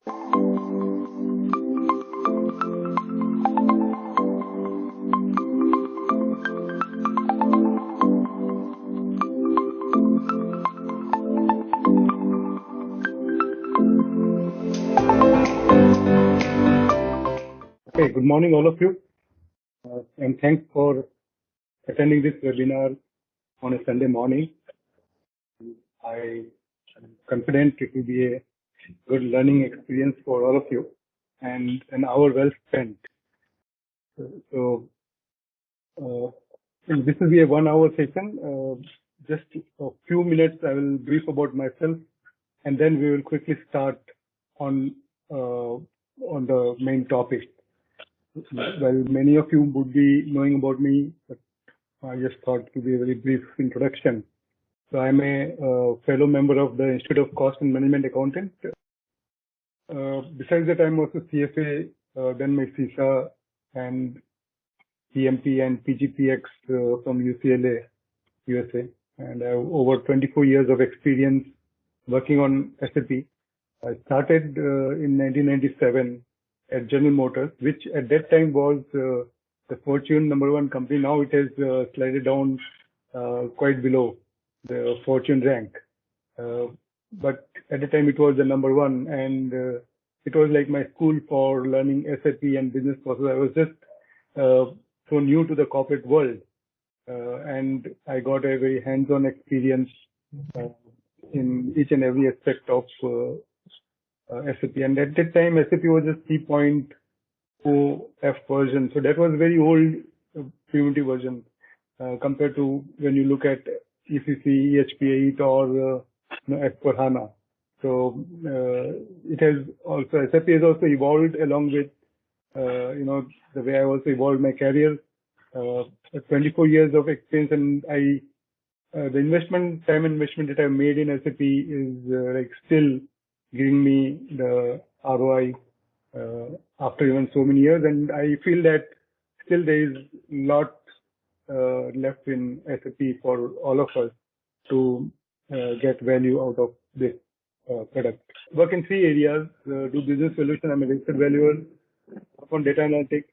Okay, good morning, all of you, and thanks for attending this webinar on a Sunday morning. I am confident it will be a good learning experience for all of you and an hour well spent. So, this will be a 1 hour session. Just a few minutes, I will brief about myself, and then we will quickly start on the main topic. Well, many of you would be knowing about me, but I just thought to be a very brief introduction. So I'm a fellow member of the Institute of Cost and Management Accountant. Besides that, I'm also CFA, done my CISA and PMP and PGPX from UCLA, USA. And I have over 24 years of experience working on SAP. I started in 1997 at General Motors, which at that time was the Fortune #1 company. Now it has slided down quite below the Fortune rank. But at the time it was the #1, and it was like my school for learning SAP and business process. I was just so new to the corporate world, and I got a very hands-on experience in each and every aspect of SAP. And at that time, SAP was a 3.0F version. So that was a very old primitive version compared to when you look at ECC, EHP 8 or S4HANA. So it has also, SAP has also evolved along with, the way I also evolved my career. 24 years of experience, and the time investment that I've made in SAP is like still giving me the ROI after even so many years, and I feel that still there is a lot left in SAP for all of us to get value out of this product. Work in 3 areas: do business solution, I'm a registered valuer, work on data analytics,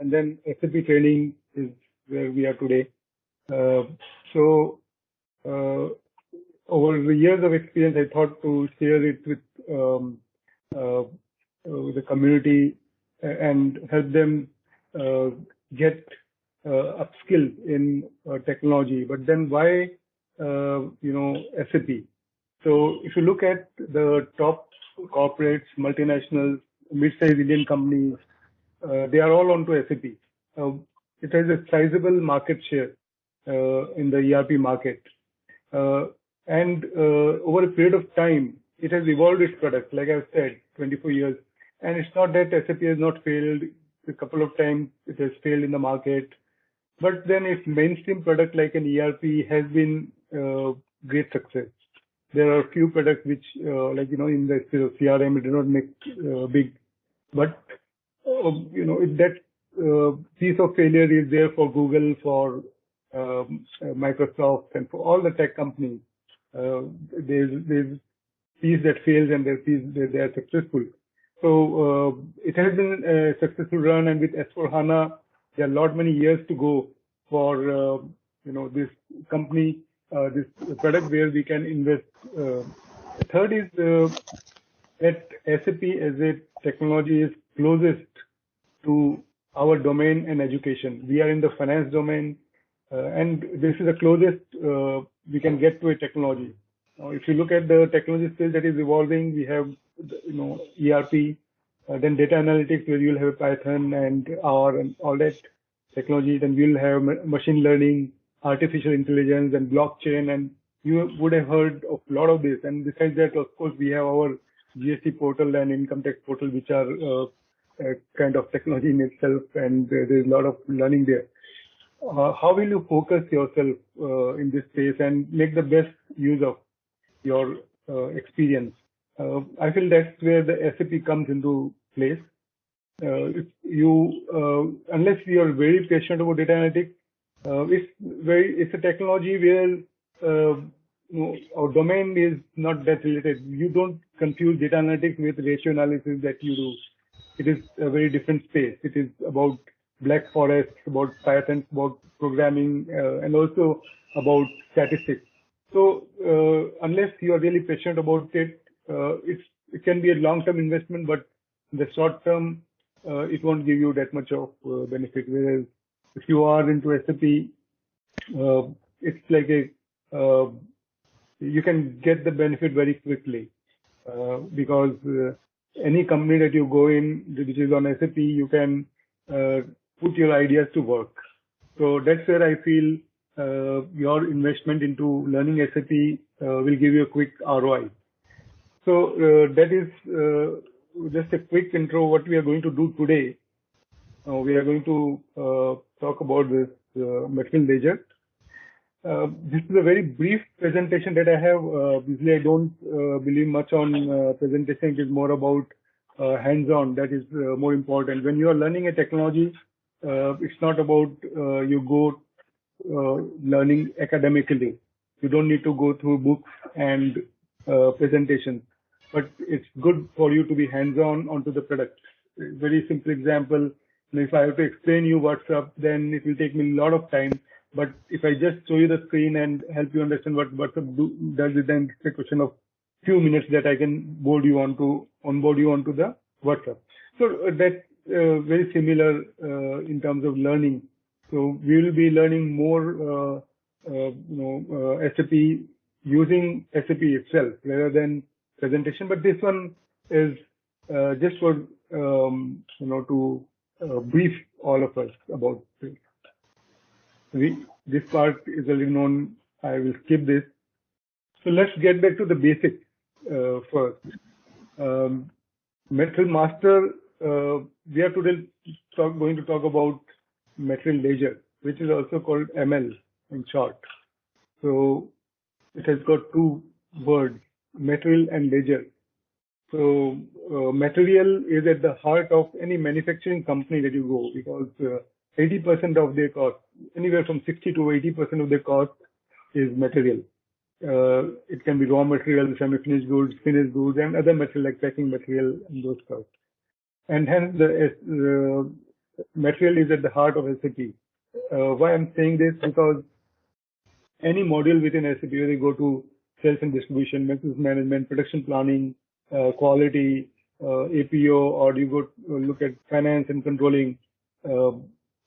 and then SAP training is where we are today. Over the years of experience, I thought to share it with the community and help them get upskilled in technology. But then why, SAP? So if you look at the top corporates, multinationals, mid-sized Indian companies, they are all onto SAP. It has a sizable market share in the ERP market. And over a period of time, it has evolved its product, like I've said, 24 years. And it's not that SAP has not failed. A couple of times it has failed in the market. But then its mainstream product like an ERP has been great success. There are a few products which, in the CRM, it did not make big. But, that piece of failure is there for Google, for Microsoft, and for all the tech companies. There's piece that fails and there's piece that they are successful. So it has been a successful run, and with S4HANA, there are many years to go for this company, this product where we can invest. Third is that SAP as a technology is closest to our domain and education. We are in the finance domain, and this is the closest we can get to a technology. If you look at the technology space that is evolving, we have ERP, then data analytics where you'll have Python and R and all that technology. Then you'll have machine learning, artificial intelligence, and blockchain. And you would have heard of a lot of this. And besides that, of course, we have our GST portal and income tax portal, which are a kind of technology in itself, and there's a lot of learning there. How will you focus yourself in this space and make the best use of your experience? I feel that's where the SAP comes into place. If you, unless you are very passionate about data analytics, it's a technology where our domain is not that related. You don't confuse data analytics with ratio analysis that you do. It is a very different space. It is about black forest, about Python, about programming, and also about statistics. So unless you are really passionate about it, it can be a long-term investment, but in the short term, it won't give you that much of benefit. Whereas if you are into SAP, it's like you can get the benefit very quickly because any company that you go in, which is on SAP, you can put your ideas to work. So that's where I feel your investment into learning SAP will give you a quick ROI. So that is just a quick intro what we are going to do today. We are going to talk about this Material Ledger. This is a very brief presentation that I have. Usually I don't believe much on presentation. It is more about hands-on. That is more important. When you are learning a technology, it's not about you go learning academically. You don't need to go through books and presentations, but it's good for you to be hands-on onto the product. Very simple example. If I have to explain you what's up, then it will take me a lot of time. But if I just show you the screen and help you understand what WhatsApp does, then it's a question of few minutes that I can onboard you onto the WhatsApp. So that's very similar in terms of learning. So we will be learning more, SAP using SAP itself rather than presentation. But this one is just for to brief all of us about this. This part is already known. I will skip this. So let's get back to the basics first. Material Master, we are today going to talk about Material Ledger, which is also called ML in short. So it has got two words, material and ledger. So material is at the heart of any manufacturing company that you go, because 80% of their cost, anywhere from 60 to 80% of their cost is material. It can be raw material, semi-finished goods, finished goods, and other material like packing material and those stuff. And hence the material is at the heart of SAP. Why I'm saying this? Because any module within SAP, whether you go to sales and distribution, maintenance management, production planning, quality, APO, or you go look at finance and controlling,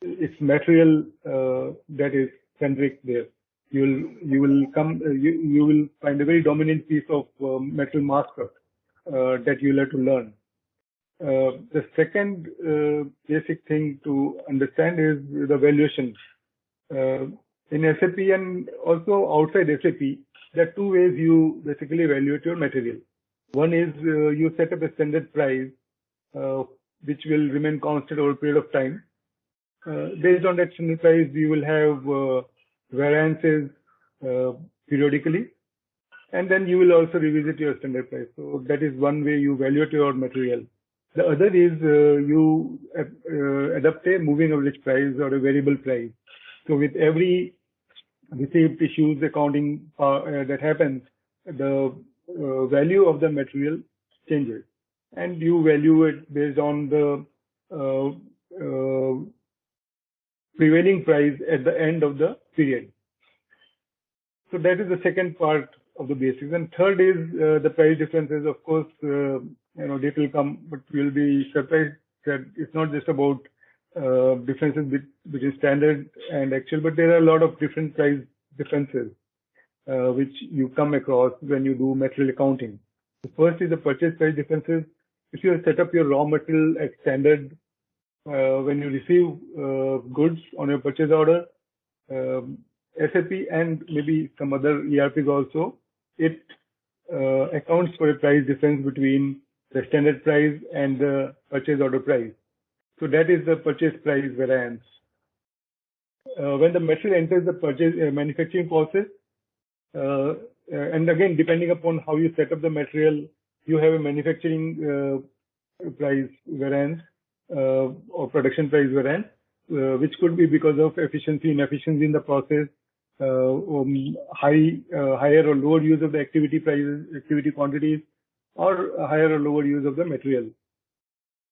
it's material that is centric there. You will find a very dominant piece of Material Master that you'll have to learn. The second basic thing to understand is the valuations. In SAP and also outside SAP, there are two ways you basically evaluate your material. One is you set up a standard price which will remain constant over a period of time. Based on that standard price, you will have variances periodically, and then you will also revisit your standard price. So that is one way you evaluate your material. The other is you adopt a moving average price or a variable price. So with every received issues accounting that happens, the value of the material changes, and you value it based on the prevailing price at the end of the period. So that is the second part of the basics. And third is the price differences. Of course, they will come, but you'll be surprised that it's not just about differences between standard and actual, but there are a lot of different price differences which you come across when you do material accounting. The first is the purchase price differences. If you set up your raw material at standard, when you receive goods on your purchase order, SAP and maybe some other ERPs also, it accounts for a price difference between the standard price and the purchase order price. So that is the purchase price variance. When the material enters the manufacturing process, and again, depending upon how you set up the material, you have a manufacturing price variance or production price variance, which could be because of efficiency, inefficiency in the process, higher or lower use of the activity prices, activity quantities, or a higher or lower use of the material.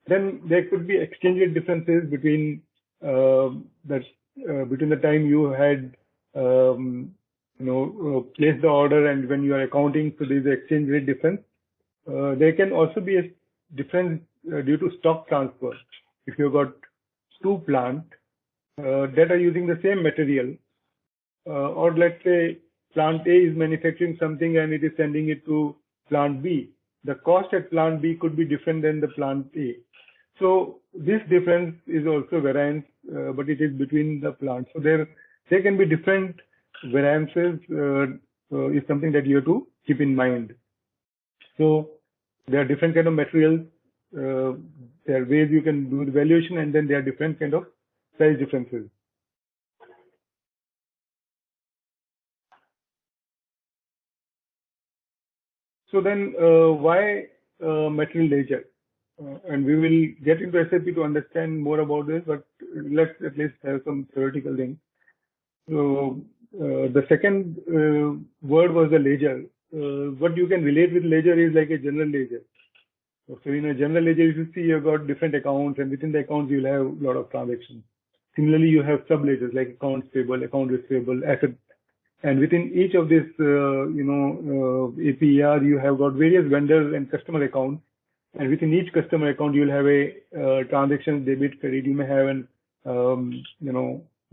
Then there could be exchange rate differences between between the time you had placed the order and when you are accounting. So there is an exchange rate difference. There can also be a difference due to stock transfer. If you've got two plants that are using the same material, or let's say plant A is manufacturing something and it is sending it to plant B. The cost at plant B could be different than the plant A. So this difference is also variance, but it is between the plants. So there can be different variances, is something that you have to keep in mind. So there are different kind of materials. There are ways you can do the valuation, and then there are different kind of price differences. So then why Material Ledger? And we will get into SAP to understand more about this, but let's at least have some theoretical things. So the second word was the ledger. What you can relate with ledger is like a general ledger. So in a general ledger, if you see, you've got different accounts, and within the accounts, you'll have a lot of transactions. Similarly, you have subledgers like accounts payable, account receivable, asset. And within each of this, APER, you have got various vendors and customer accounts. And within each customer account, you'll have a transaction, debit, credit. You may have an,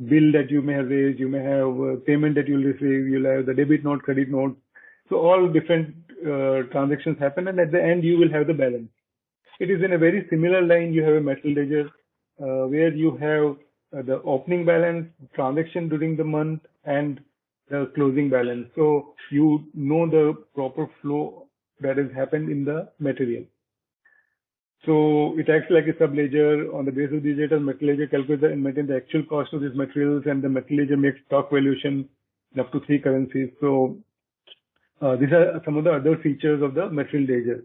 bill that you may have raised. You may have payment that you'll receive. You'll have the debit note, credit note. So all different transactions happen, and at the end, you will have the balance. It is in a very similar line. You have a Material Ledger where you have the opening balance, transaction during the month, and the closing balance. So you know the proper flow that has happened in the material. So it acts like a subledger. On the basis of these data, Material Ledger calculates and maintains the actual cost of these materials, and the Material Ledger makes stock valuation in up to 3 currencies. So these are some of the other features of the Material Ledger,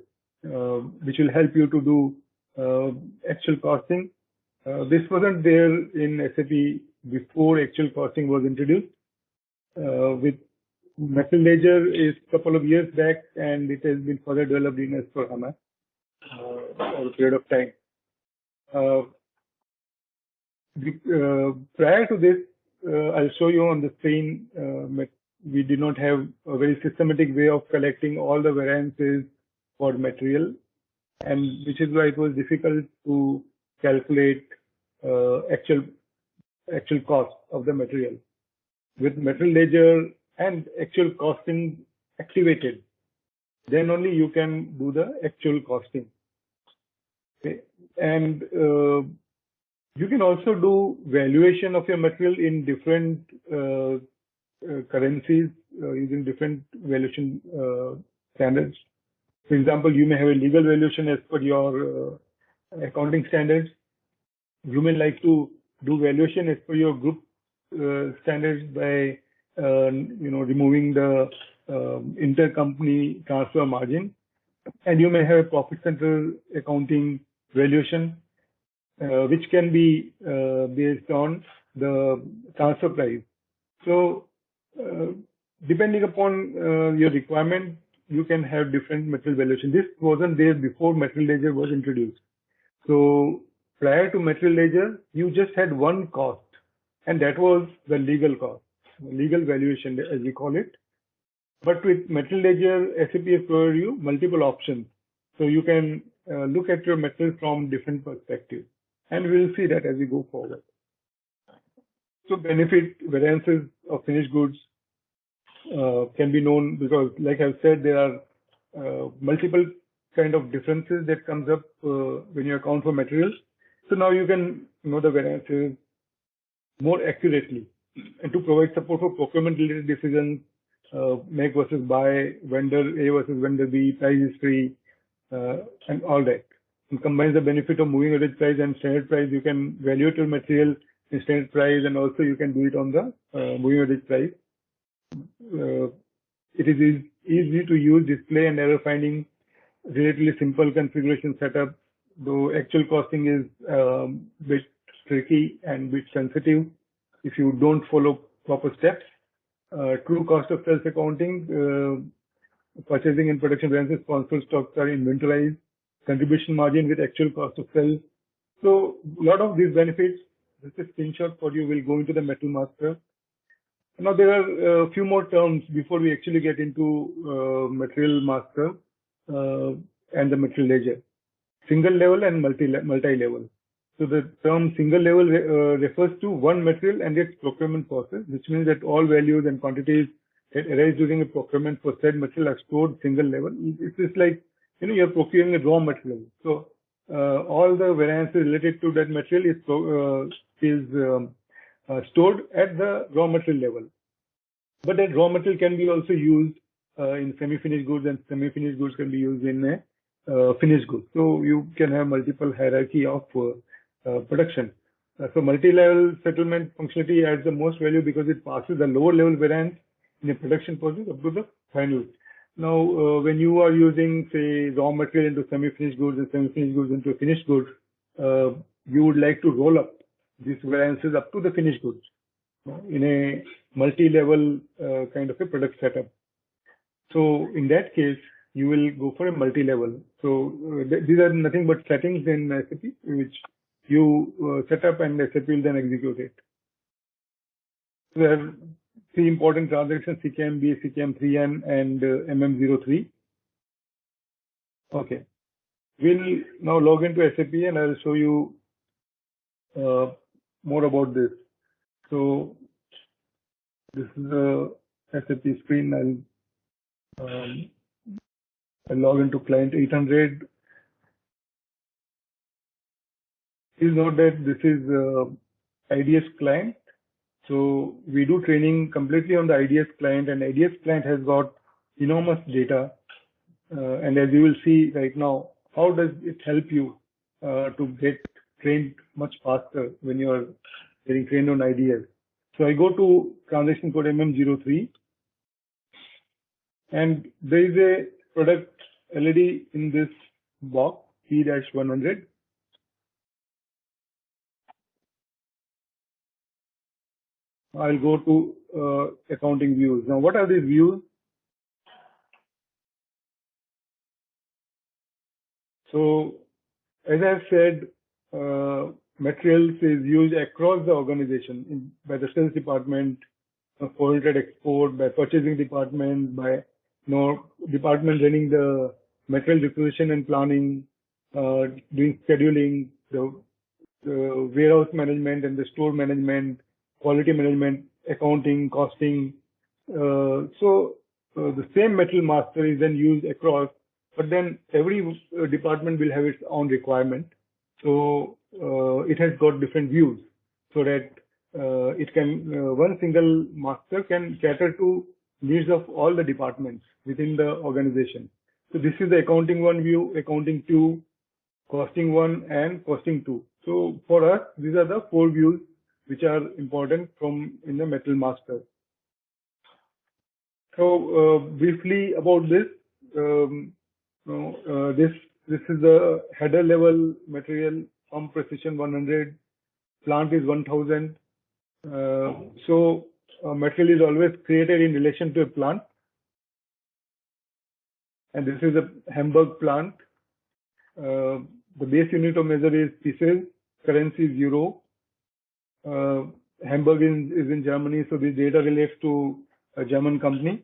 which will help you to do actual costing. This wasn't there in SAP before actual costing was introduced. With Material Ledger is a couple of years back, and it has been further developed in S/4HANA over a period of time. Prior to this, I'll show you on the screen. We did not have a very systematic way of collecting all the variances for material, and which is why it was difficult to calculate actual cost of the material. With Material Ledger and actual costing activated, then only you can do the actual costing. Okay. And you can also do valuation of your material in different currencies using different valuation standards. For example, you may have a legal valuation as per your accounting standards. You may like to do valuation as per your group standards by removing the intercompany transfer margin, and you may have a profit center accounting valuation, which can be based on the transfer price. So depending upon your requirement, you can have different material valuation. This wasn't there before Material Ledger was introduced. So prior to Material Ledger, you just had one cost, and that was the legal cost, legal valuation as we call it. But with Material Ledger, SAP has provided you multiple options. So you can look at your material from different perspectives, and we'll see that as we go forward. So benefit variances of finished goods can be known because, like I've said, there are multiple kind of differences that comes up when you account for materials. So now you can know the variances more accurately, and to provide support for procurement related decisions, make versus buy, vendor A versus vendor B, price history, and all that. And combines the benefit of moving average price and standard price. You can valuate your material in standard price, and also you can do it on the moving average price. It is easy to use, display and error finding, relatively simple configuration setup, though actual costing is bit tricky and bit sensitive if you don't follow proper steps. true cost of sales accounting, purchasing and production variances, console stocks are inventorized, contribution margin with actual cost of sales. So a lot of these benefits, this is screenshot for you, will go into the Metal Master. Now there are a few more terms before we actually get into Material Master and the Material Ledger. Single level and multi-level. So the term single level refers to one material and its procurement process, which means that all values and quantities that arise during a procurement for said material are stored single level. It is like, you're procuring a raw material. So all the variances related to that material is stored at the raw material level. But that raw material can be also used in semi-finished goods, and semi-finished goods can be used in finished goods. So you can have multiple hierarchy of production. So multi-level settlement functionality adds the most value because it passes the lower level variance in a production process up to the final. Now, when you are using, say, raw material into semi-finished goods and semi-finished goods into finished goods, you would like to roll up these variances up to the finished goods in a multi-level kind of a product setup. So in that case, you will go for a multi-level. So these are nothing but settings in SAP which you set up and SAP will then execute it. So there are three important transactions: CKMB, CKM3N, and MM03. Okay. We'll now log into SAP and I'll show you more about this. So this is the SAP screen. I'll log into client 800. Please note that this is IDS client. So we do training completely on the IDS client, and IDS client has got enormous data. And as you will see right now, how does it help you to get trained much faster when you are getting trained on IDS. So I go to transaction code MM03, and there is a product LED in this box P-100. I'll go to accounting views. Now, what are these views? So, as I said, materials is used across the organization by the sales department, for export, by purchasing department, by department running the material requisition and planning, doing scheduling, the warehouse management and the store management, quality management, accounting, costing. So the same Material Master is then used across, but then every department will have its own requirement. So it has got different views, so that it can one single master can cater to needs of all the departments within the organization. So this is the accounting one view, accounting two, costing one, and costing two. So for us, these are the four views which are important in the Material Master. So briefly about this, this is the header level material, pump precision 100, plant is 1000. So material is always created in relation to a plant, and this is a Hamburg plant. The base unit of measure is pieces, currency is euro. Hamburg is in Germany, so this data relates to a German company.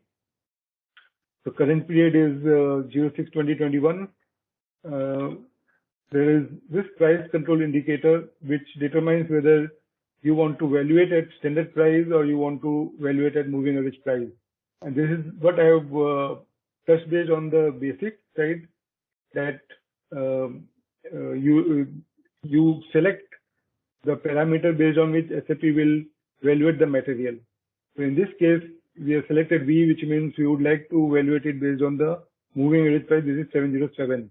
So current period is 06-2021. There is this price control indicator which determines whether you want to valuate at standard price or you want to valuate at moving average price. And this is what I have touched base on the basic side, that you select the parameter based on which SAP will evaluate the material. So in this case, we have selected V, which means we would like to evaluate it based on the moving average price. This is 707.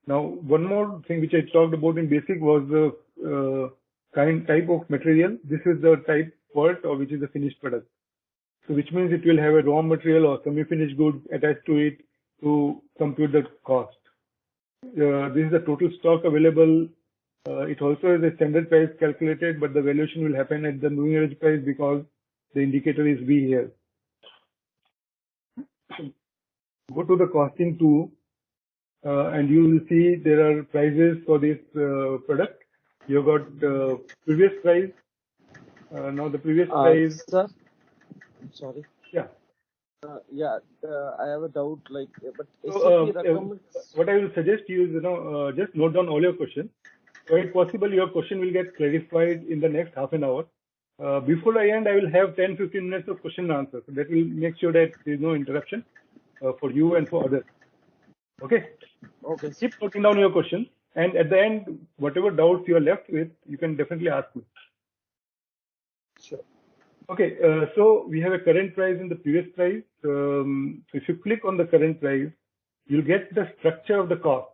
Now, one more thing which I talked about in basic was the type of material. This is the type part, or which is the finished product. So which means it will have a raw material or semi-finished good attached to it to compute the cost. This is the total stock available. It also has a standard price calculated, but the valuation will happen at the moving average price because the indicator is V here. go to the costing 2, and you will see there are prices for this product. You got previous price. Now the previous price. Sir, sorry. Yeah. I have a doubt. But So, SAP recommends. what I will suggest you is, just note down all your questions. Quite possible your question will get clarified in the next half an hour. Before I end, I will have 10-15 minutes of question and answer. So that will make sure that there is no interruption for you and for others. Okay. Okay. Keep noting down your questions, and at the end, whatever doubts you are left with, you can definitely ask me. Sure. Okay, so we have a current price and the previous price. So if you click on the current price, you'll get the structure of the cost.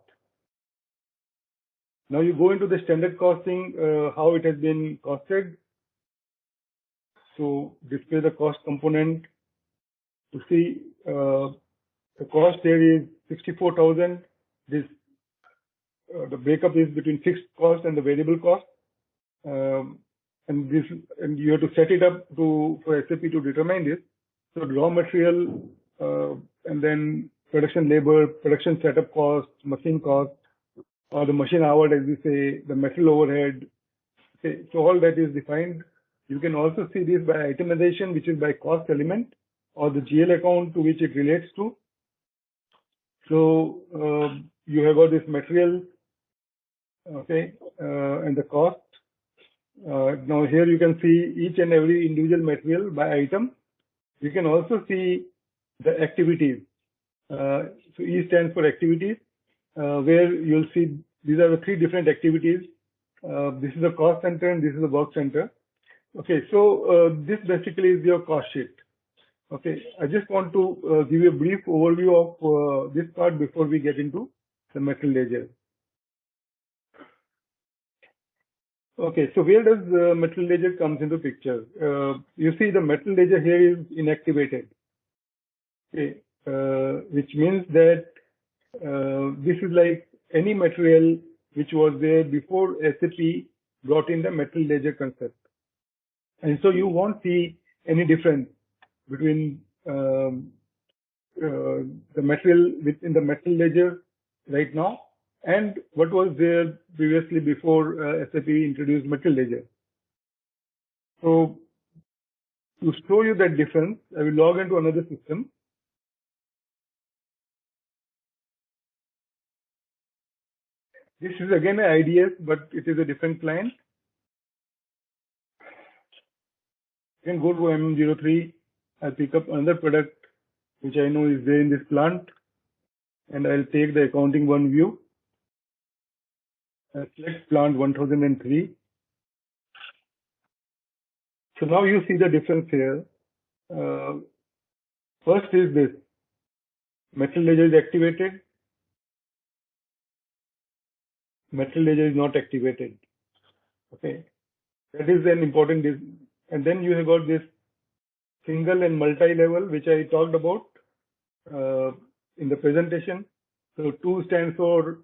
Now you go into the standard costing, how it has been costed. So display the cost component. To see the cost here is 64,000. This the breakup is between fixed cost and the variable cost. And you have to set it up for SAP to determine this. So raw material, and then production labor, production setup cost, machine cost, or the machine hour, as we say, the material overhead. Okay, so all that is defined. You can also see this by itemization, which is by cost element, or the GL account to which it relates to. So you have got this material, okay, and the cost. Now here you can see each and every individual material by item. You can also see the activities. So E stands for activities, where you'll see these are the 3 different activities. This is the cost center and this is the work center. Okay, so this basically is your cost sheet. Okay, I just want to give you a brief overview of this part before we get into the Material Ledger. Okay, so where does Material Ledger comes into picture? You see the Material Ledger here is inactivated. Okay, which means that this is like any material which was there before SAP brought in the Material Ledger concept. And so you won't see any difference between the material within the Material Ledger right now and what was there previously before SAP introduced Material Ledger. So to show you that difference, I will log into another system. This is again an IDS, but it is a different client. You can go to MM03. I'll pick up another product which I know is there in this plant, and I'll take the accounting one view. I'll select plant 1003. So now you see the difference here. First is this. Material Ledger is activated. Material Ledger is not activated. Okay. That is an important. And then you have got this single and multi-level, which I talked about in the presentation. So 2 stands for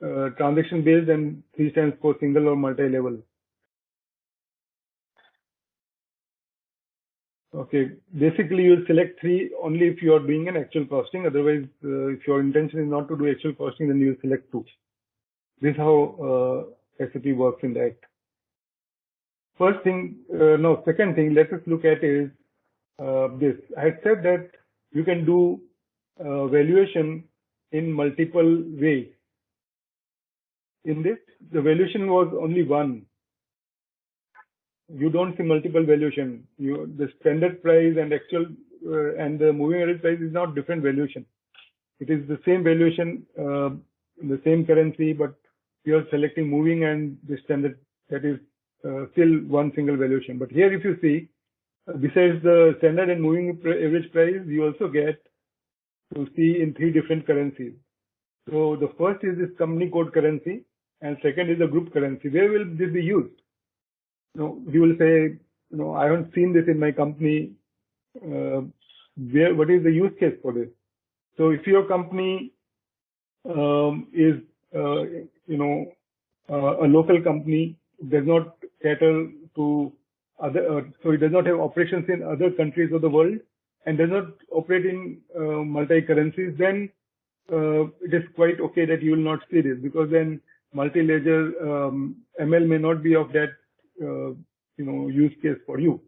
transaction based and 3 stands for single or multi-level. Okay, basically you will select 3 only if you are doing an actual costing. Otherwise, if your intention is not to do actual costing, then you will select 2. This is how SAP works in that. First thing, second thing, let us look at is this. I had said that you can do valuation in multiple ways. In this, the valuation was only one. You don't see multiple valuation. The standard price and actual and the moving average price is not different valuation. It is the same valuation in the same currency, but you are selecting moving and the standard, that is still one single valuation. But here, if you see, besides the standard and moving average price, you also get to see in 3 different currencies. So the first is this company code currency, and second is the group currency. Where will this be used? You will say, I haven't seen this in my company. What is the use case for this? So if your company is, a local company, does not cater to other, so it does not have operations in other countries of the world, and does not operate in multi-currencies, then it is quite okay that you will not see this, because then multi-ledger ML may not be of that use case for you.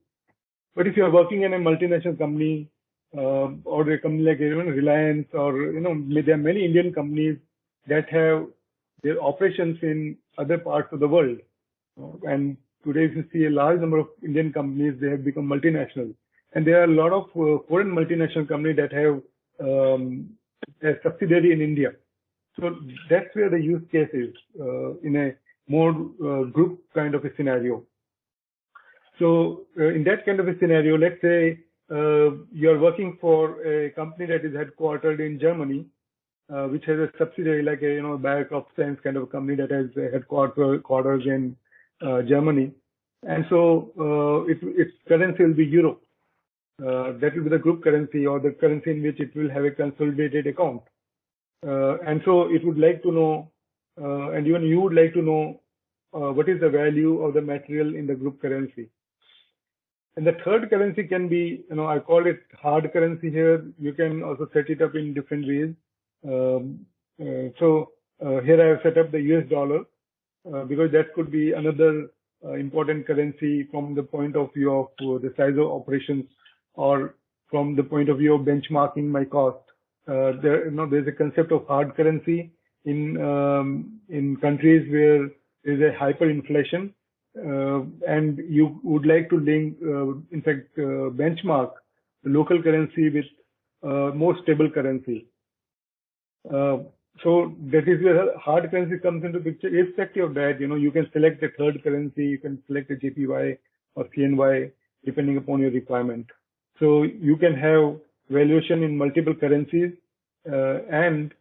But if you are working in a multinational company or a company like Reliance, or there are many Indian companies that have their operations in other parts of the world, and today if you see a large number of Indian companies, they have become multinational, and there are a lot of foreign multinational companies that have a subsidiary in India. So that's where the use case is in a more group kind of a scenario. So in that kind of a scenario, let's say you're working for a company that is headquartered in Germany, which has a subsidiary like a Biocrop kind of a company that has headquarters in Germany, and so its currency will be euro. That will be the group currency, or the currency in which it will have a consolidated account. And so it would like to know, and even you would like to know, what is the value of the material in the group currency. And the third currency can be, I call it hard currency here. You can also set it up in different ways. So here I have set up the US dollar because that could be another important currency from the point of view of the size of operations, or from the point of view of benchmarking my cost. There's a concept of hard currency in countries where there's a hyperinflation, and you would like to link, in fact, benchmark the local currency with more stable currency. So that is where hard currency comes into picture. Irrespective of that, you can select a third currency, you can select a JPY or CNY depending upon your requirement. So you can have valuation in multiple currencies, and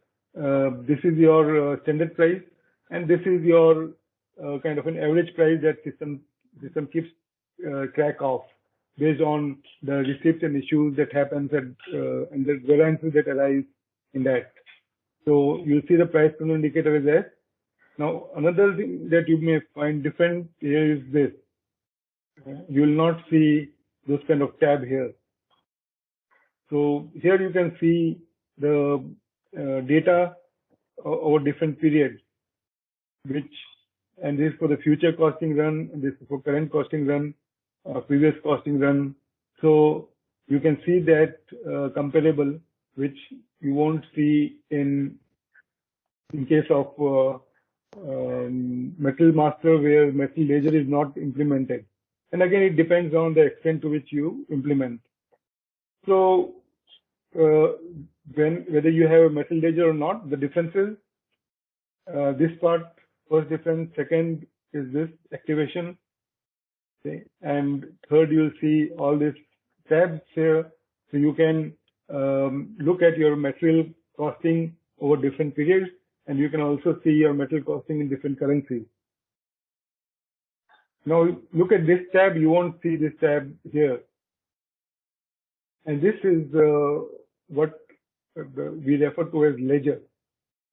this is your standard price, and this is your kind of an average price that system keeps track of based on the receipts and issues that happens and the variances that arise in that. So you'll see the price per indicator is there. Now another thing that you may find different here is this. You will not see those kind of tab here. So here you can see the data over different periods, and this is for the future costing run, and this is for current costing run, previous costing run. So you can see that comparable, which you won't see in case of Metal Master, where Metal Ledger is not implemented. And again, it depends on the extent to which you implement. So whether you have a Metal Ledger or not, the differences, this part, first difference, second is this activation, okay, and third you'll see all these tabs here, so you can look at your material costing over different periods, and you can also see your metal costing in different currencies. Now look at this tab, you won't see this tab here, and this is what we refer to as ledger.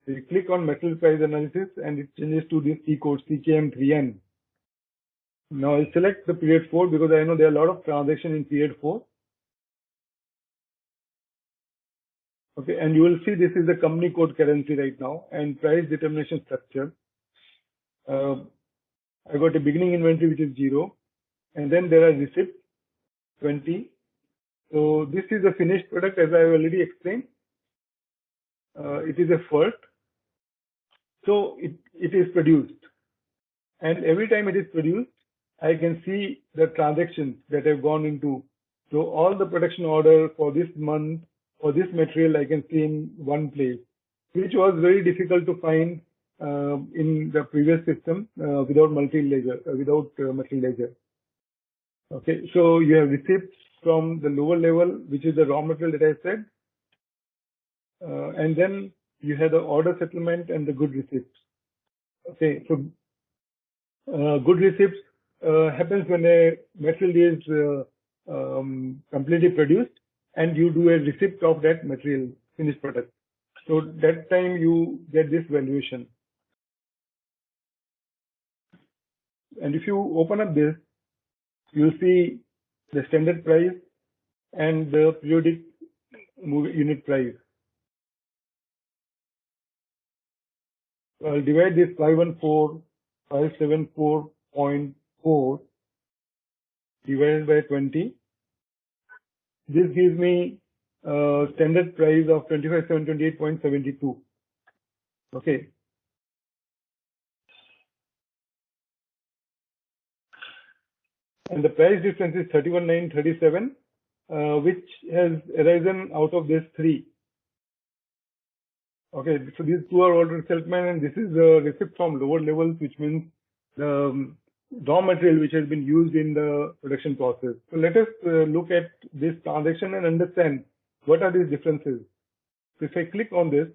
So you click on metal price analysis and it changes to this C code CKM3N. Now I'll select the period 4 because I know there are a lot of transactions in period 4. Okay, and you will see this is the company code currency right now and price determination structure. I got a beginning inventory which is 0, and then there are receipts 20. So this is the finished product, as I have already explained. It is a FERT. So it is produced, and every time it is produced, I can see the transactions that have gone into. So all the production order for this month, for this material, I can see in one place, which was very difficult to find in the previous system without multi-ledger, without Material Ledger. Okay, so you have receipts from the lower level, which is the raw material that I said, and then you have the order settlement and the good receipts. Okay, so good receipts happens when a material is completely produced and you do a receipt of that material, finished product. So that time you get this valuation. And if you open up this, you'll see the standard price, and the periodic unit price. So I'll divide this 514,574.4 divided by 20. This gives me standard price of 25,728.72. Okay. And the price difference is 31,937, which has arisen out of this three. Okay, so these two are order settlement, and this is the receipt from lower levels, which means the raw material which has been used in the production process. So let us look at this transaction and understand what are these differences. So if I click on this,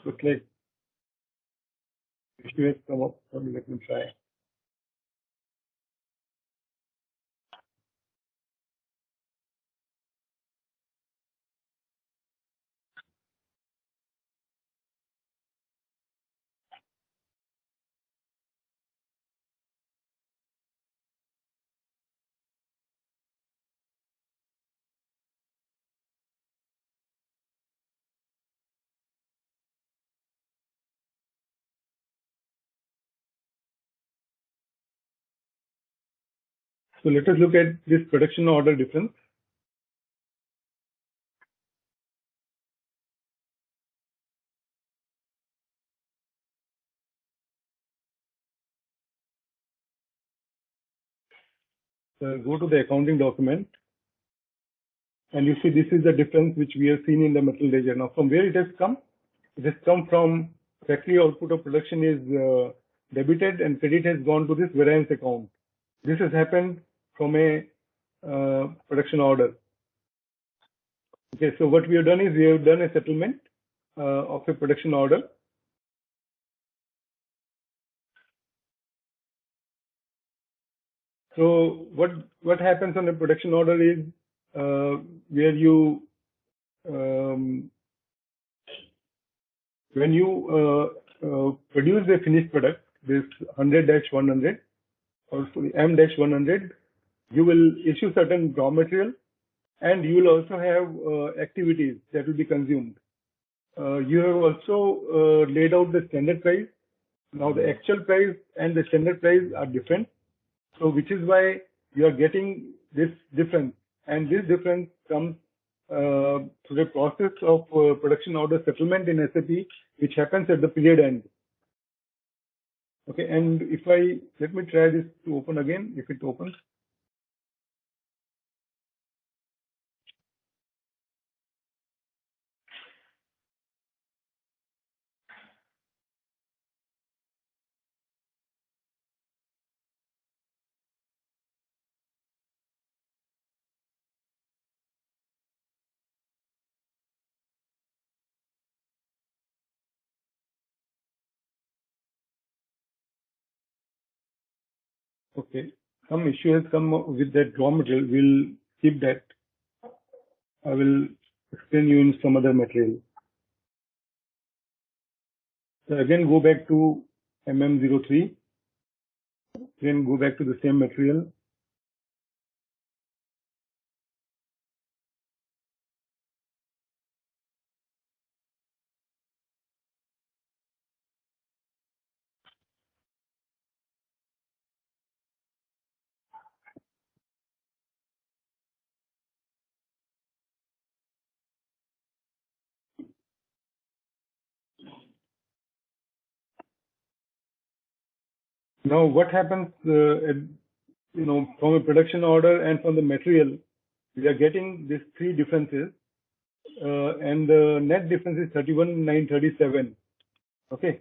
looks like issue has come up. Let me try. So let us look at this production order difference. So go to the accounting document, and you see this is the difference which we have seen in the material ledger. Now, from where it has come? It has come from factory output of production is debited and credit has gone to this variance account. This has happened from a production order. Okay, so what we have done is we have done a settlement of a production order. So what happens on a production order is where you when you produce a finished product, this 100-100 or sorry, M-100, you will issue certain raw material, and you will also have activities that will be consumed. You have also laid out the standard price. Now the actual price and the standard price are different, so which is why you are getting this difference, and this difference comes through the process of production order settlement in SAP, which happens at the period end. Okay, and let me try this to open again, if it opens. Okay, some issue has come with that raw material. We'll keep that. I will explain you in some other material. So again, go back to MM03. Then go back to the same material. Now, what happens, from a production order and from the material, we are getting these three differences, and the net difference is 31,937. Okay.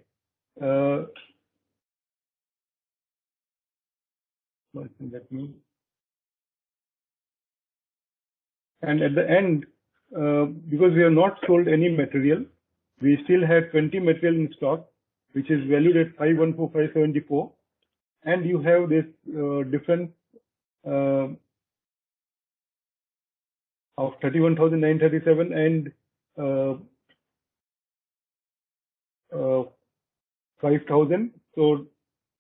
What does that mean? And at the end, because we have not sold any material, we still had 20 material in stock, which is valued at 514,574, and you have this difference of 31,937 and 5,000. So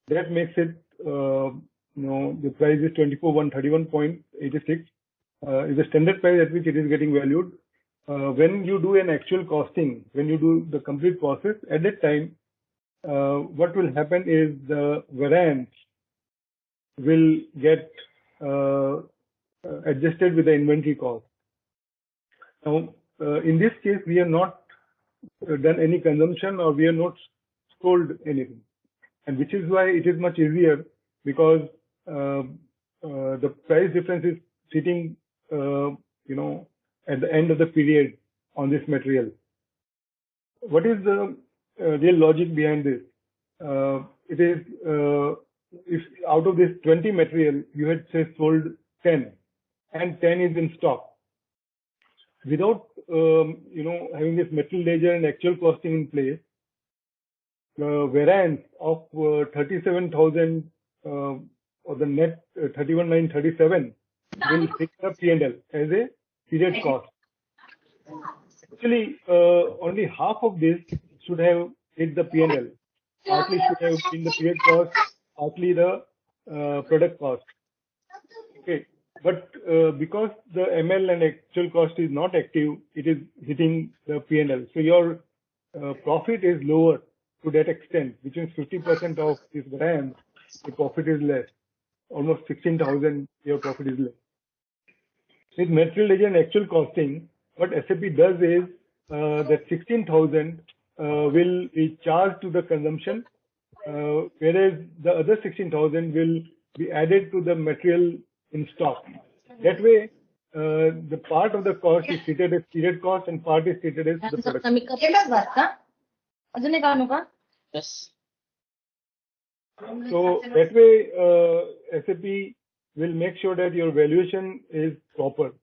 that makes it, the price is 24,131.86. Is the standard price at which it is getting valued. When you do an actual costing, when you do the complete process, at that time, what will happen is the variance will get adjusted with the inventory cost. Now, in this case, we have not done any consumption or we have not sold anything, and which is why it is much easier, because the price difference is sitting, at the end of the period on this material. What is the real logic behind this? It is, if out of this 20 material, you had say sold 10, and 10 is in stock. Without having this material ledger and actual costing in place, the variance of 37,000 or the net 31,937 will hit the P&L as a period cost. Actually, only half of this should have hit the P&L. Partly should have been the period cost, partly the product cost. Okay, but because the ML and actual cost is not active, it is hitting the P&L. So your profit is lower to that extent, which is 50% of this variance. The profit is less, almost 16,000. Your profit is less. With material ledger and actual costing, what SAP does is that 16,000 will be charged to the consumption, whereas the other 16,000 will be added to the material in stock. That way, the part of the cost is treated as period cost and part is treated as the product. Yes. So that way, SAP will make sure that your valuation is proper.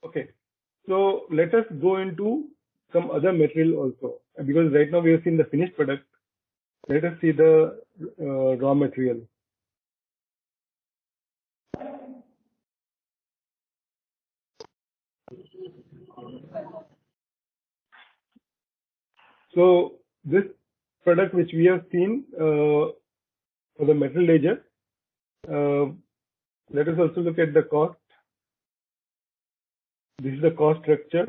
Okay, so let us go into some other material also, because right now we have seen the finished product. Let us see the raw material. So this product which we have seen for the material ledger, let us also look at the cost. This is the cost structure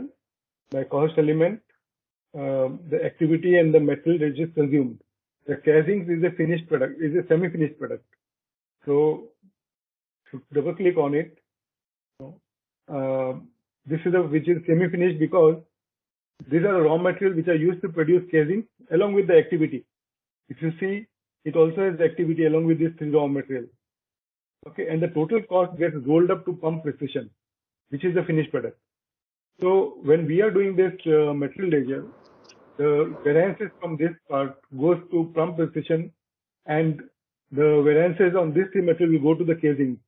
by cost element, the activity and the material that is consumed. The casings is a finished product, is a semi-finished product. So double click on it. This is which is semi-finished, because these are the raw materials which are used to produce casings along with the activity. If you see, it also has activity along with these three raw materials. Okay, and the total cost gets rolled up to pump precision, which is the finished product. So when we are doing this material ledger, the variances from this part goes to pump precision, and the variances on this material will go to the casing,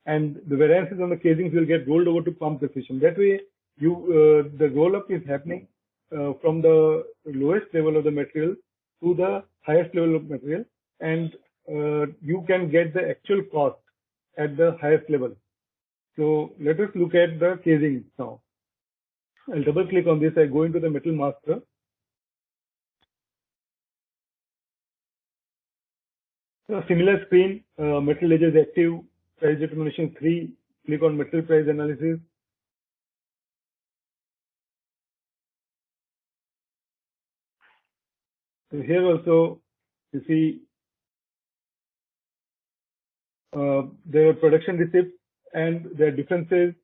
and the variances on the casings will get rolled over to pump precision. That way, the roll up is happening from the lowest level of the material to the highest level of material, and you can get the actual cost at the highest level. So let us look at the casing now. I'll double click on this. I go into the metal master. So similar screen, material ledger is active, price determination 3, click on material price analysis. So here also you see there are production receipts and there are differences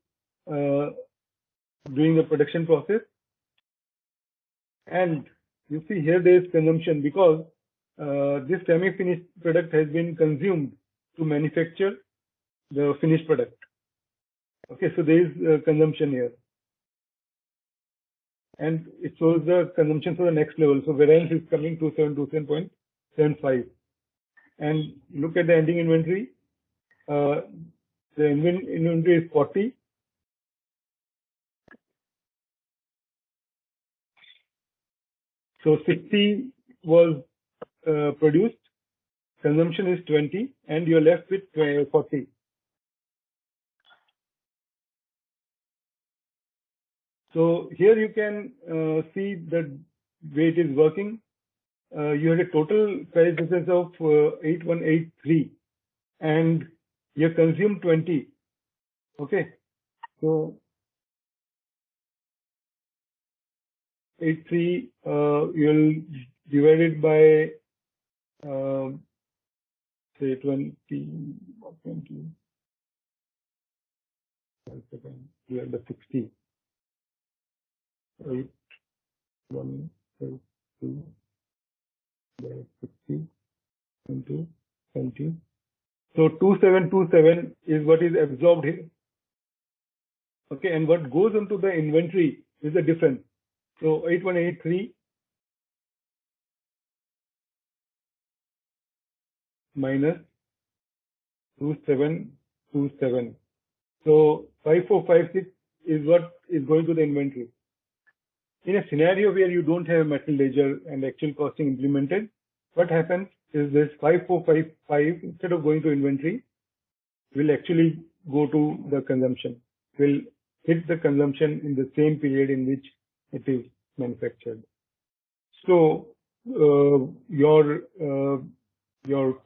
during the production process. And you see here there is consumption, because this semi-finished product has been consumed to manufacture the finished product. Okay, so there is consumption here. And it shows the consumption for the next level. So variance is coming to 727.75. And look at the ending inventory. The inventory is 40. So 60 was produced, consumption is 20, and you're left with 40. So here you can see the way it is working. You had a total price difference of 8183, and you consumed 20. Okay, so 83 you'll divide it by say 20. Divide by 60. 8, 1, 8, 2, 60 into 20. So 2727 is what is absorbed here. Okay, and what goes into the inventory is the difference. So 8183 minus 2727. So 5456 is what is going to the inventory. In a scenario where you don't have a material ledger and actual costing implemented, what happens is this 5455, instead of going to inventory, will actually go to the consumption, will hit the consumption in the same period in which it is manufactured. So your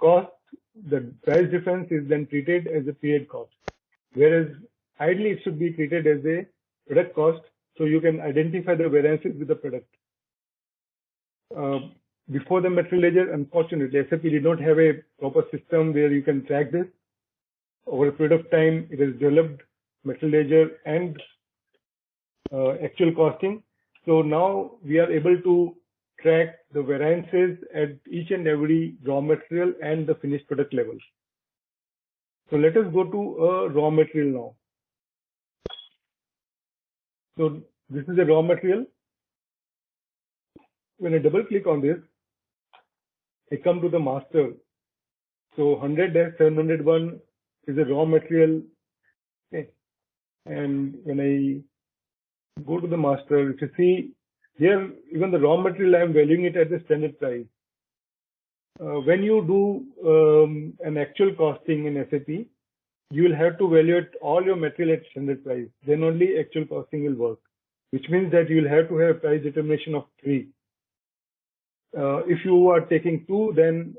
cost, the price difference, is then treated as a period cost, whereas ideally it should be treated as a product cost, so you can identify the variances with the product. Before the material ledger, unfortunately, SAP did not have a proper system where you can track this. Over a period of time, it has developed material ledger and actual costing. So now we are able to track the variances at each and every raw material and the finished product levels. So let us go to a raw material now. So this is a raw material. When I double click on this, I come to the master. So 100-701 is a raw material. Okay. And when I go to the master, if you see here, even the raw material, I am valuing it at the standard price. When you do an actual costing in SAP, you will have to valuate all your material at standard price. Then only actual costing will work, which means that you will have to have a price determination of 3. If you are taking 2, then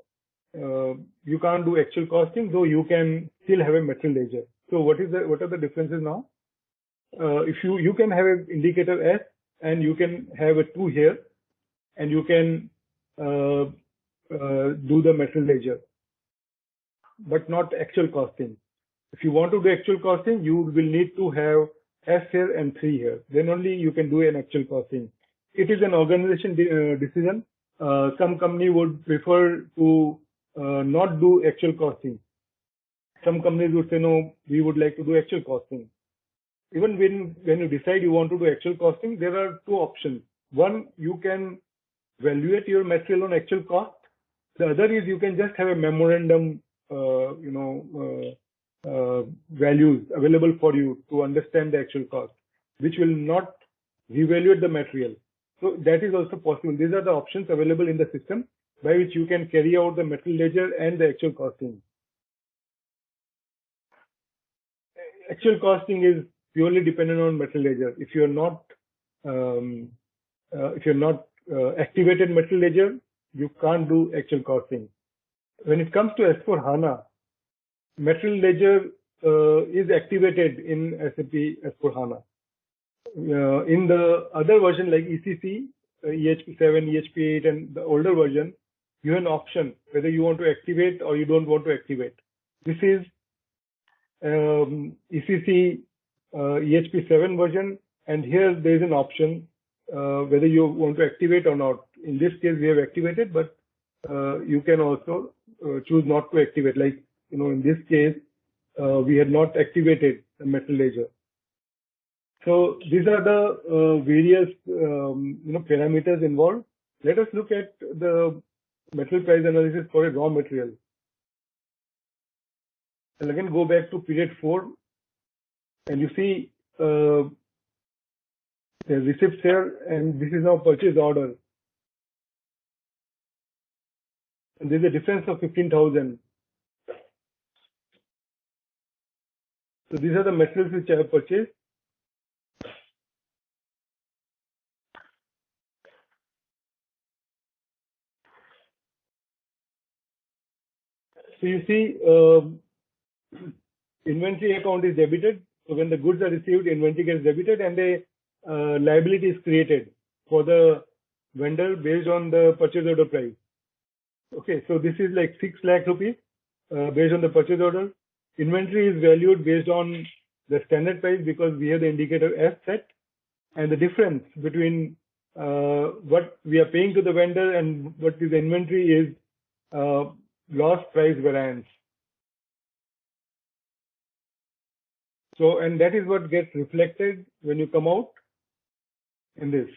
you can't do actual costing, though you can still have a material ledger. So what are the differences now? If you can have an indicator S and you can have a 2 here, and you can do the material ledger, but not actual costing. If you want to do actual costing, you will need to have S here and 3 here. Then only you can do an actual costing. It is an organization decision. Some company would prefer to not do actual costing. Some companies would say, no, we would like to do actual costing. Even when you decide you want to do actual costing, there are 2 options. One, you can valuate your material on actual cost. The other is you can just have a memorandum, values available for you to understand the actual cost, which will not revaluate the material. So that is also possible. These are the options available in the system by which you can carry out the material ledger and the actual costing. Actual costing is purely dependent on material ledger. If you are not activated material ledger, you can't do actual costing. When it comes to S4HANA, material ledger is activated in SAP S4HANA. In the other version like ECC, EHP7, EHP8, and the older version, you have an option whether you want to activate or you don't want to activate. This is ECC EHP7 version, and here there is an option whether you want to activate or not. In this case, we have activated, but you can also choose not to activate. Like, in this case, we had not activated the material ledger. So these are the various parameters involved. Let us look at the material price analysis for a raw material. I'll again go back to period 4, and you see the receipts here, and this is now purchase order. and there's a difference of 15,000. So these are the materials which I have purchased. So you see, inventory account is debited. So when the goods are received, inventory gets debited, and a liability is created for the vendor based on the purchase order price. Okay, so this is like 6 lakh rupees based on the purchase order. Inventory is valued based on the standard price because we have the indicator F set, and the difference between what we are paying to the vendor and what is the inventory is loss price variance. So, and that is what gets reflected when you come out in this.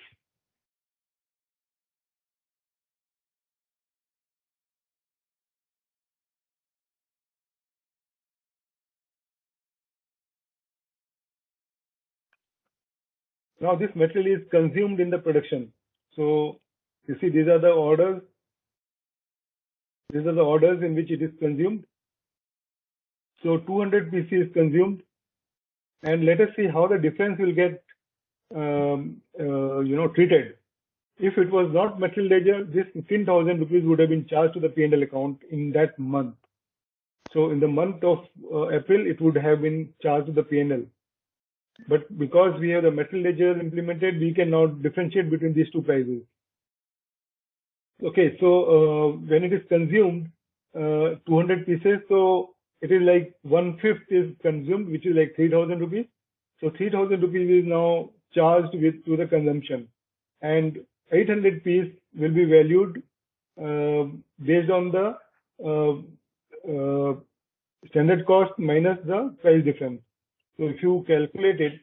Now this material is consumed in the production. So you see, these are the orders. These are the orders in which it is consumed. So 200 PC is consumed, and let us see how the difference will get treated. If it was not material ledger, this 15,000 rupees would have been charged to the P&L account in that month. So in the month of April, it would have been charged to the P&L. But because we have the material ledger implemented, we can now differentiate between these two prices. Okay, so when it is consumed, 200 pieces, so it is like 1/5 is consumed, which is like 3,000 rupees. So 3,000 rupees is now charged to the consumption, and 800 piece will be valued based on the standard cost minus the price difference. So if you calculate it,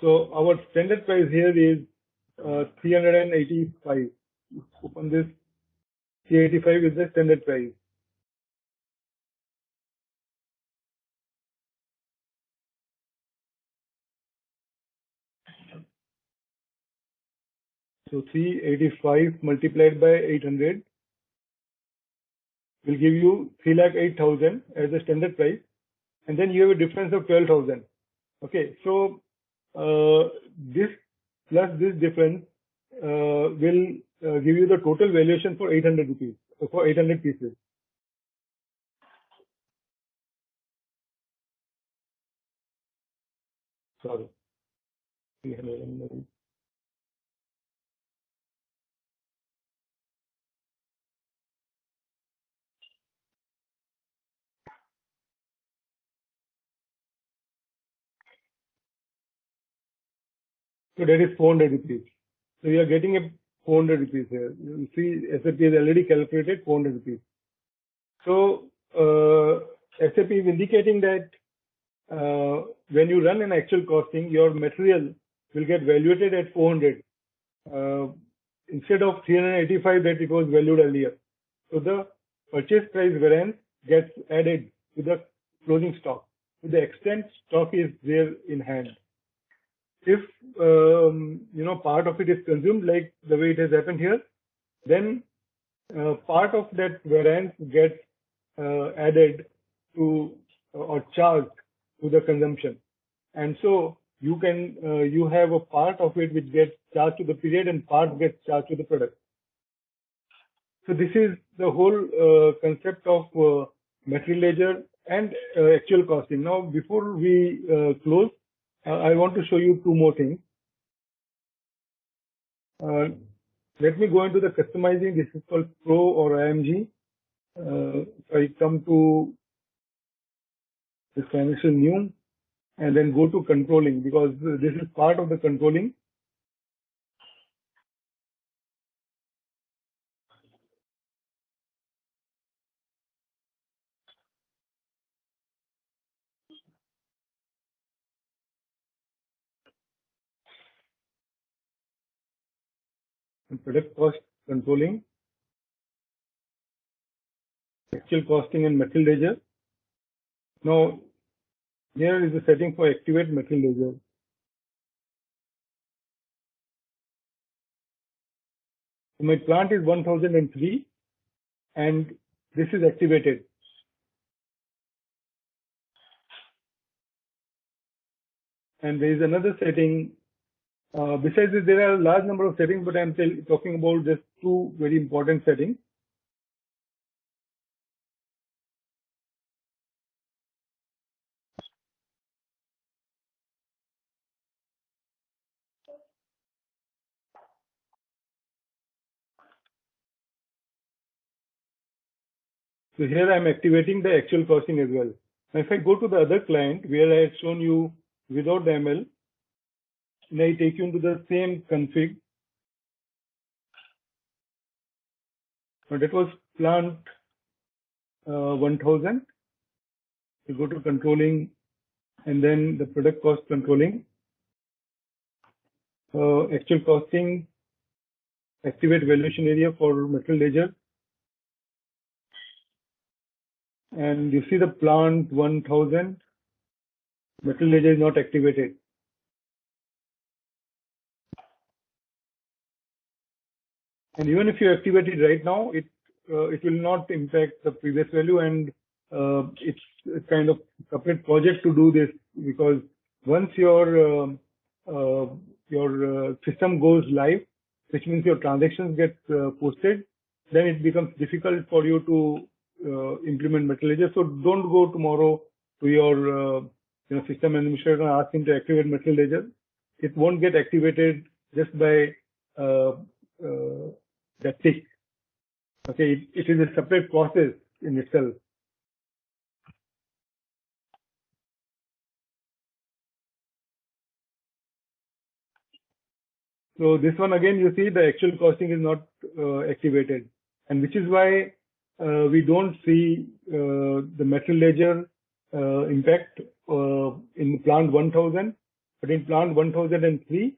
so our standard price here is 385. Open this. 385 is the standard price. So 385 multiplied by 800 will give you 3,08,000 as the standard price, and then you have a difference of 12,000. Okay, so this plus this difference will give you the total valuation for 800 rupees, for 800 pieces. Sorry. 300. So that is 400 rupees. So you are getting a 400 rupees here. You see, SAP has already calculated 400 rupees. So SAP is indicating that when you run an actual costing, your material will get valuated at 400 instead of 385 that it was valued earlier. So the purchase price variance gets added to the closing stock to the extent stock is there in hand. If part of it is consumed like the way it has happened here, then part of that variance gets added to or charged to the consumption, and so you have a part of it which gets charged to the period and part gets charged to the product. So this is the whole concept of material ledger and actual costing. Now before we close, I want to show you two more things. Let me go into the customizing. This is called Pro or IMG. If I come to the financial new and then go to controlling, because this is part of the controlling. Product cost controlling, actual costing and material ledger. Now here is the setting for activate material ledger. So my plant is 1003 and this is activated. And there is another setting. Besides this, there are a large number of settings, but I'm talking about just two very important settings. So here I'm activating the actual costing as well. Now if I go to the other client where I had shown you without the ML, and I take you into the same config. Now that was plant 1000. You go to controlling and then the product cost controlling. Actual costing, activate valuation area for Material Ledger. And you see the plant 1000, Material Ledger is not activated. And even if you activate it right now, it will not impact the previous value, and it's a kind of separate project to do this, because once your system goes live, which means your transactions get posted, then it becomes difficult for you to implement Material Ledger. So don't go tomorrow to your system administrator and ask him to activate Material Ledger. It won't get activated just by that tick. Okay, it is a separate process in itself. So this one again, you see the actual costing is not activated, and which is why we don't see the Material Ledger impact in plant 1000, but in plant 1003,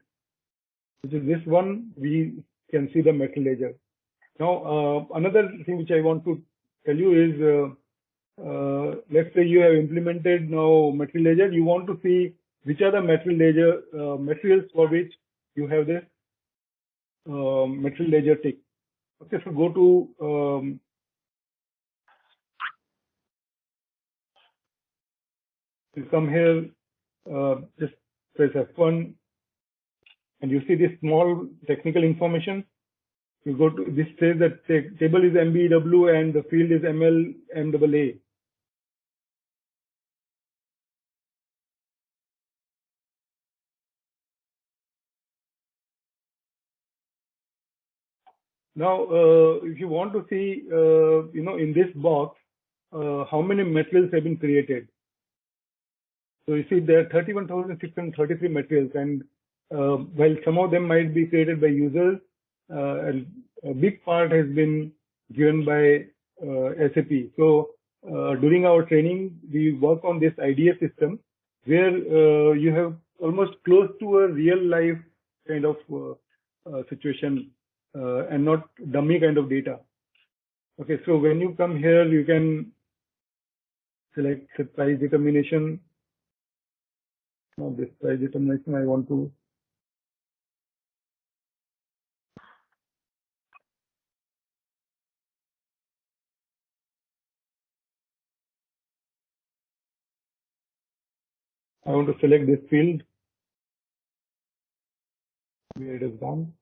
which is this one, we can see the Material Ledger. Now, another thing which I want to tell you is, let's say you have implemented now Material Ledger, you want to see which are the Material Ledger materials for which you have this Material Ledger tick. Okay, so go to you come here, just press F1, and you see this small technical information. You go to this, says that the table is MBW and the field is MLMAA. Now, if you want to see, in this box, how many materials have been created. So you see there are 31,633 materials, and while some of them might be created by users, a big part has been given by SAP. So during our training, we work on this IDA system where you have almost close to a real life kind of situation and not dummy kind of data. Okay, so when you come here, you can select set price determination. Now this price determination I want to select this field where it is gone,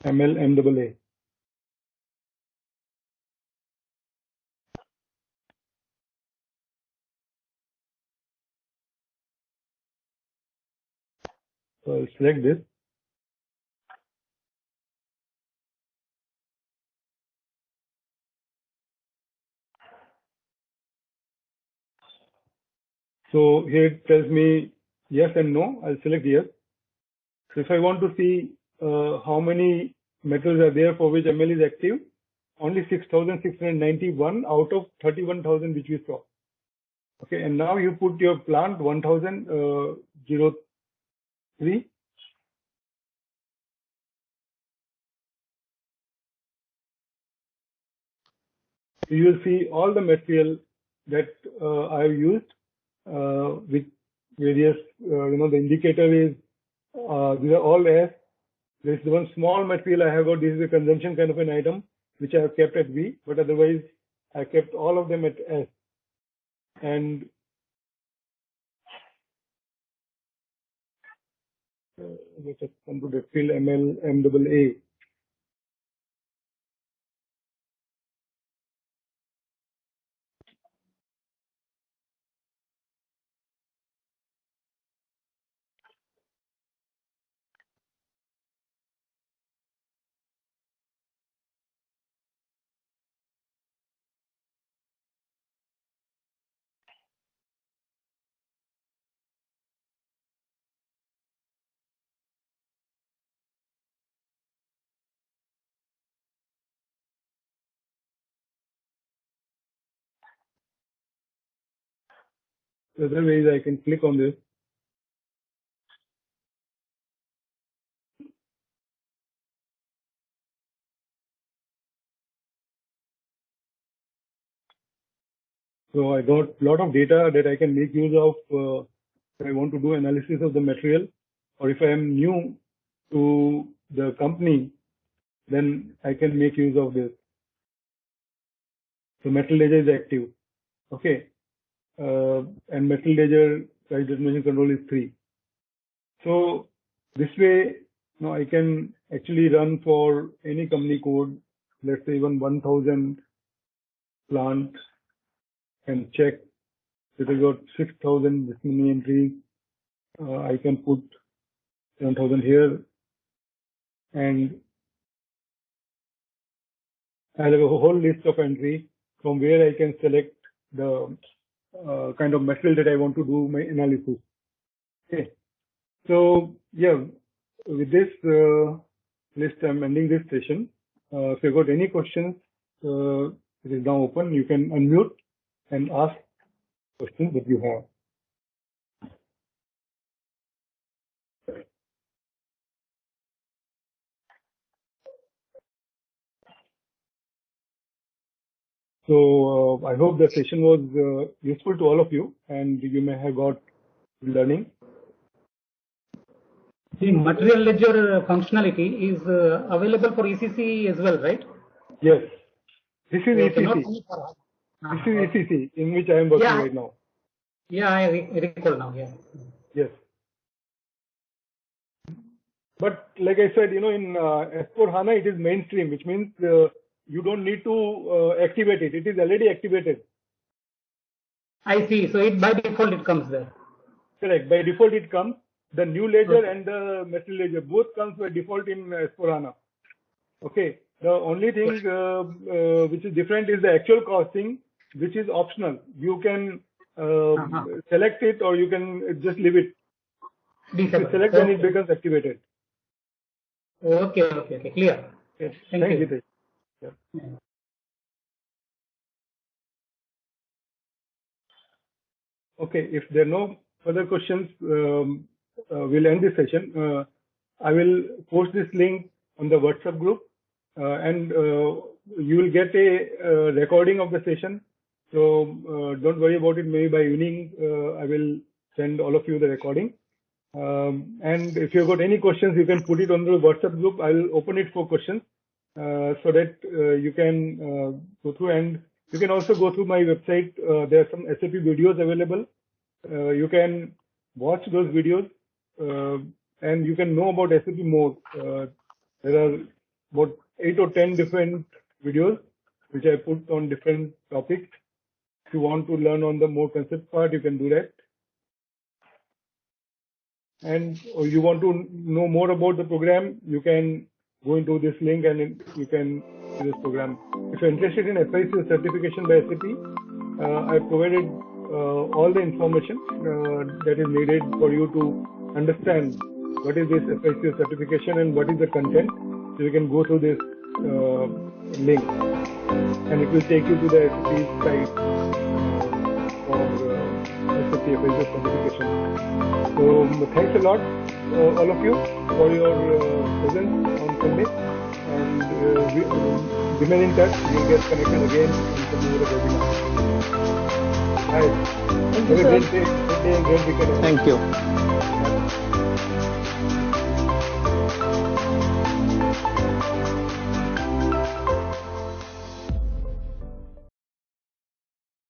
MLMAA. So I'll select this. So here it tells me yes and no. I'll select yes. So if I want to see how many metals are there for which ML is active, only 6,691 out of 31,000 which we saw. Okay, and now you put your plant 1003. You will see all the material that I have used with various, the indicator is, these are all S, There's one small material I have got. This is a consumption kind of an item which I have kept at V, but otherwise I kept all of them at S. And let's come to the fill ML MAA. The other way is I can click on this. So I got a lot of data that I can make use of if I want to do analysis of the material, or if I am new to the company, then I can make use of this. So Material Ledger is active. Okay. And Material Ledger price determination control is 3. So this way, now I can actually run for any company code, let's say even 1000 plant, and check it has got 6000 this many entries. I can put 7000 here, and I have a whole list of entries from where I can select the kind of material that I want to do my analysis. Okay. So yeah, with this list, I'm ending this session. If you've got any questions, it is now open. You can unmute and ask questions that you have. So I hope the session was useful to all of you, and you may have got learning. The Material Ledger functionality is available for ECC as well, right? Yes. This is Okay, ECC. This is ECC in which I am working right now. Yeah, I recall now. Yeah. Yes. But like I said, you know, in S/4HANA it is mainstream, which means you don't need to activate it. It is already activated. I see. So it by default it comes there. Correct. By default it comes. The new ledger and the Material Ledger both comes by default in S/4HANA. Okay. The only thing which is different is the actual costing, which is optional. You can select it, or you can just leave it. You select when it becomes activated. Okay. Clear. Yes. Thank you. Yeah. Okay. If there are no further questions, we'll end this session. I will post this link on the WhatsApp group, and you will get a recording of the session. So don't worry about it. Maybe by evening, I will send all of you the recording. And if you've got any questions, you can put it on the WhatsApp group. I'll open it for questions so that you can go through, and you can also go through my website. There are some SAP videos available. You can watch those videos and you can know about SAP more. There are about 8 or 10 different videos which I put on different topics. If you want to learn on the more concept part, you can do that. And or you want to know more about the program, you can go into this link and you can see this program. If you're interested in FICO certification by SAP, I've provided all the information that is needed for you to understand what is this FICO certification and what is the content. So you can go through this link, and it will take you to the SAP site for SAP FICO certification. So thanks a lot, all of you, for your presence on Sunday, and remain in touch. We'll get connected again on the webinar. Hi. Have a great day and great weekend. Thank you.